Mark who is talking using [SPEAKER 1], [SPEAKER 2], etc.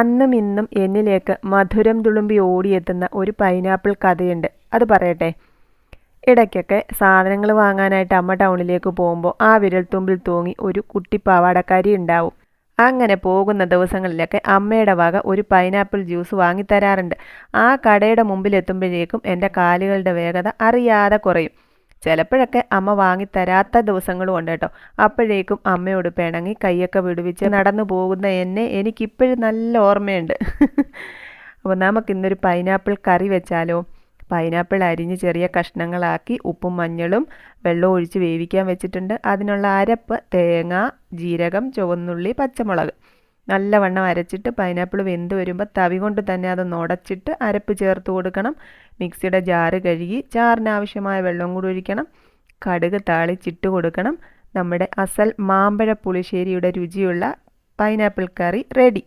[SPEAKER 1] അന്നും ഇന്നും എന്നിലേക്ക് മധുരം തുളുമ്പി ഓടിയെത്തുന്ന ഒരു പൈനാപ്പിൾ കഥയുണ്ട്. അത് പറയട്ടെ. ഇടയ്ക്കൊക്കെ സാധനങ്ങൾ വാങ്ങാനായിട്ട് അമ്മ ടൗണിലേക്ക് പോകുമ്പോൾ ആ വിരൽത്തുമ്പിൽ തൂങ്ങി ഒരു കുട്ടി പാവാടക്കാരി ഉണ്ടാവും. അങ്ങനെ പോകുന്ന ദിവസങ്ങളിലൊക്കെ അമ്മയുടെ വക ഒരു പൈനാപ്പിൾ ജ്യൂസ് വാങ്ങിത്തരാറുണ്ട്. ആ കടയുടെ മുമ്പിലെത്തുമ്പോഴേക്കും എൻ്റെ കാലുകളുടെ വേഗത അറിയാതെ കുറയും. ചിലപ്പോഴൊക്കെ അമ്മ വാങ്ങിത്തരാത്ത ദിവസങ്ങളും ഉണ്ട് കേട്ടോ. അപ്പോഴേക്കും അമ്മയോട് പിണങ്ങി കൈയൊക്കെ വിടുവിച്ച് നടന്നു പോകുന്ന എന്നെ എനിക്കിപ്പോഴും നല്ല ഓർമ്മയുണ്ട്. അപ്പോൾ നമുക്കിന്നൊരു പൈനാപ്പിൾ കറി വെച്ചാലോ? പൈനാപ്പിൾ അരിഞ്ഞ് ചെറിയ കഷ്ണങ്ങളാക്കി ഉപ്പും മഞ്ഞളും വെള്ളം ഒഴിച്ച് വേവിക്കാൻ വെച്ചിട്ടുണ്ട്. അതിനുള്ള അരപ്പ് തേങ്ങ, ജീരകം, ചുവന്നുള്ളി, പച്ചമുളക് നല്ലവണ്ണം അരച്ചിട്ട് പൈനാപ്പിൾ വെന്ത് വരുമ്പോൾ തവി കൊണ്ട് തന്നെ അത് നുടച്ചിട്ട് അരപ്പ് ചേർത്ത് കൊടുക്കണം. മിക്സിയുടെ ജാറ് കഴുകി ചാറിനാവശ്യമായ വെള്ളം കൂടി ഒഴിക്കണം. കടുക് താളിച്ചിട്ട് കൊടുക്കണം. നമ്മുടെ അസൽ മാമ്പഴ പുളിശ്ശേരിയുടെ രുചിയുള്ള പൈനാപ്പിൾ കറി റെഡി.